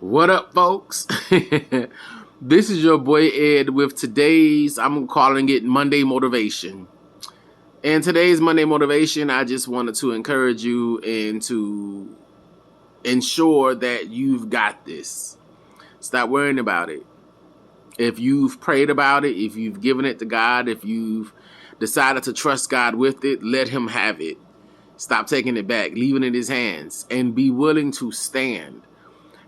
What up, folks? This is your boy Ed with today's, I'm calling it Monday Motivation. And today's Monday Motivation, I just wanted to encourage you and to ensure that you've got this. Stop worrying about it. If you've prayed about it, if you've given it to God, if you've decided to trust God with it, let Him have it. Stop taking it back, leave it in His hands, and be willing to stand.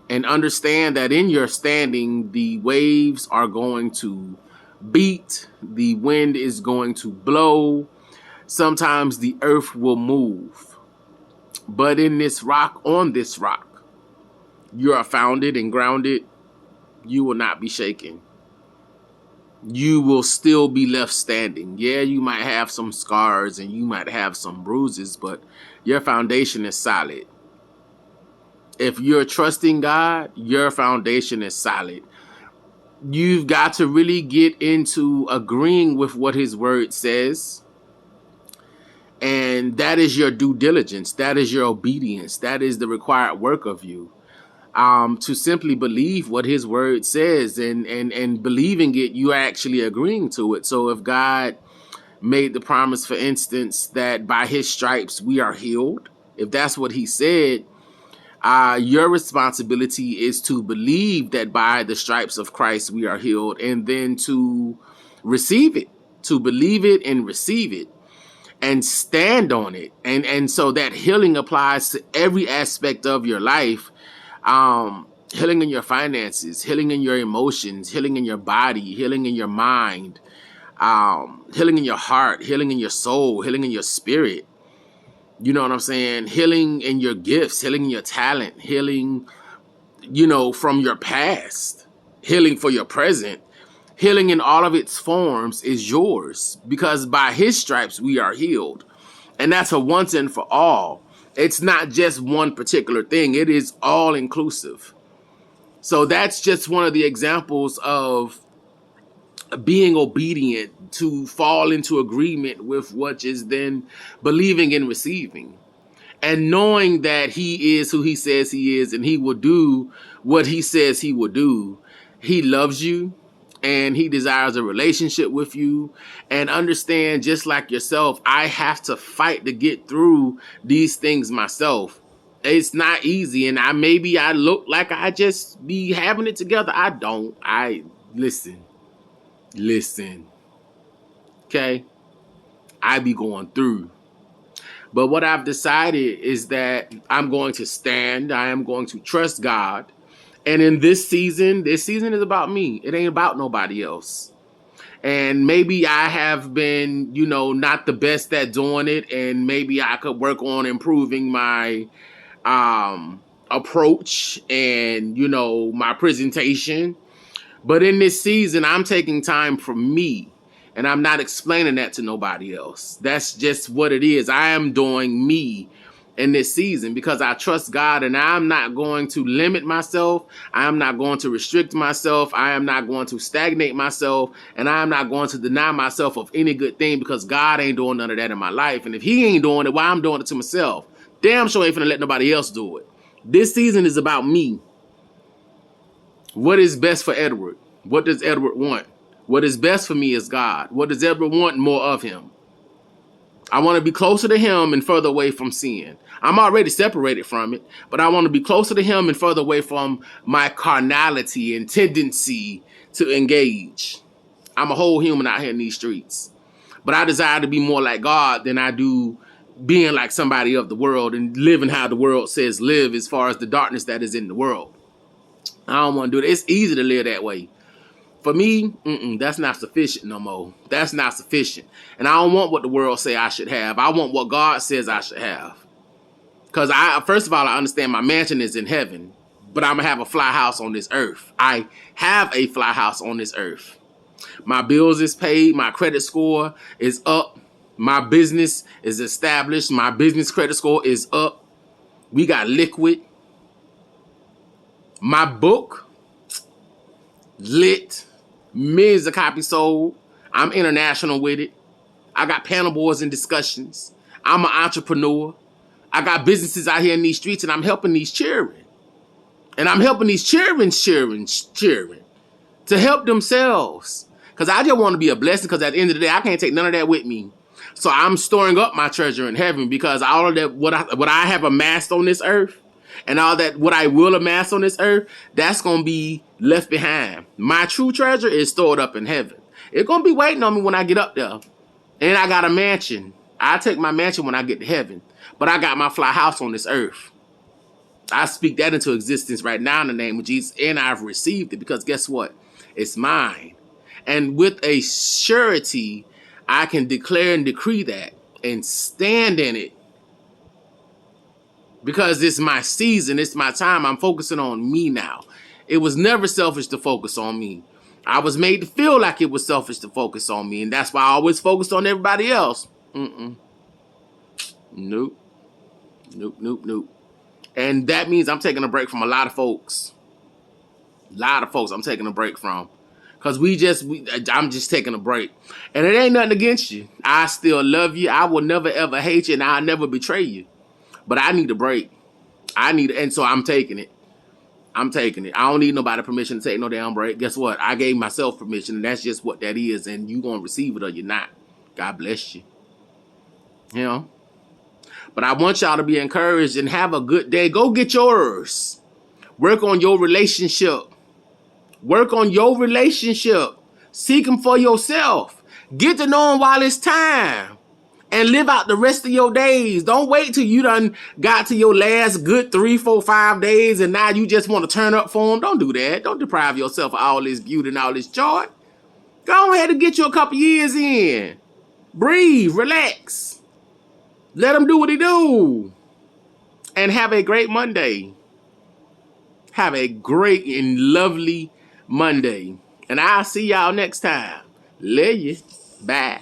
And understand that in your standing, the waves are going to beat, the wind is going to blow, sometimes the earth will move. But in this rock, on this rock, you are founded and grounded, you will not be shaken. You will still be left standing. Yeah, you might have some scars and you might have some bruises, but your foundation is solid. If you're trusting God, your foundation is solid. You've got to really get into agreeing with what His word says. And that is your due diligence. That is your obedience. That is the required work of you. To simply believe what His word says and believing it, you are actually agreeing to it. So if God made the promise, for instance, that by His stripes we are healed, if that's what He said, your responsibility is to believe that by the stripes of Christ we are healed, and then to receive it, to believe it and receive it and stand on it. And so that healing applies to every aspect of your life. Healing in your finances, healing in your emotions, healing in your body, healing in your mind, healing in your heart, healing in your soul, healing in your spirit. You know what I'm saying? Healing in your gifts, healing in your talent, healing, from your past, healing for your present, healing in all of its forms is yours, because by His stripes we are healed. And that's a once and for all. It's not just one particular thing. It is all inclusive. So that's just one of the examples of being obedient, to fall into agreement with what is then believing and receiving. And knowing that He is who He says He is and He will do what He says He will do. He loves you and He desires a relationship with you. And understand, just like yourself, I have to fight to get through these things myself. It's not easy, and I look like I just be having it together. I don't. I listen. Okay? I be going through. But what I've decided is that I'm going to stand. I am going to trust God. And in this season is about me. It ain't about nobody else. And maybe I have been, not the best at doing it. And maybe I could work on improving my approach and, my presentation. But in this season, I'm taking time for me. And I'm not explaining that to nobody else. That's just what it is. I am doing me in this season because I trust God, and I'm not going to limit myself. I am not going to restrict myself. I am not going to stagnate myself, and I am not going to deny myself of any good thing, because God ain't doing none of that in my life. And if He ain't doing it, why I'm doing it to myself? Damn sure ain't finna let nobody else do it. This season is about me. What is best for Edward? What does Edward want? What is best for me is God. What does Edward want? More of Him. I want to be closer to Him and further away from sin. I'm already separated from it, but I want to be closer to Him and further away from my carnality and tendency to engage. I'm a whole human out here in these streets, but I desire to be more like God than I do being like somebody of the world and living how the world says live, as far as the darkness that is in the world. I don't want to do that. It's easy to live that way. For me, that's not sufficient no more. That's not sufficient. And I don't want what the world say I should have. I want what God says I should have. Because first of all, I understand my mansion is in heaven, but I'm going to have a fly house on this earth. I have a fly house on this earth. My bills is paid. My credit score is up. My business is established. My business credit score is up. We got liquid. My book, lit. Millions of copies sold. I'm international with it. I got panel boards and discussions. I'm an entrepreneur. I got businesses out here in these streets, and I'm helping these children. And I'm helping these children to help themselves. Because I just want to be a blessing, because at the end of the day, I can't take none of that with me. So I'm storing up my treasure in heaven, because all of that, what I have amassed on this earth, and all that, what I will amass on this earth, that's going to be left behind. My true treasure is stored up in heaven. It's going to be waiting on me when I get up there. And I got a mansion. I take my mansion when I get to heaven. But I got my fly house on this earth. I speak that into existence right now in the name of Jesus, and I've received it, because guess what? It's mine. And with a surety, I can declare and decree that and stand in it, because it's my season, it's my time. I'm focusing on me now. It was never selfish to focus on me. I was made to feel like it was selfish to focus on me, and that's why I always focused on everybody else. Nope. And that means I'm taking a break from a lot of folks. I'm taking a break from. Because I'm just taking a break. And it ain't nothing against you. I still love you. I will never, ever hate you, and I'll never betray you. But I need a break. And so I'm taking it. I don't need nobody's permission to take no damn break. Guess what? I gave myself permission, and that's just what that is. And you going to receive it or you're not. God bless you. You know? But I want y'all to be encouraged and have a good day. Go get yours. Work on your relationship. Seek him for yourself. Get to know him while it's time. And live out the rest of your days. Don't wait till you done got to your last good 3, 4, 5 days and now you just want to turn up for him. Don't do that. Don't deprive yourself of all this beauty and all this joy. Go ahead and get you a couple years in. Breathe. Relax. Let him do what he do. And have a great Monday. Have a great and lovely Monday. And I'll see y'all next time. Love you. Bye.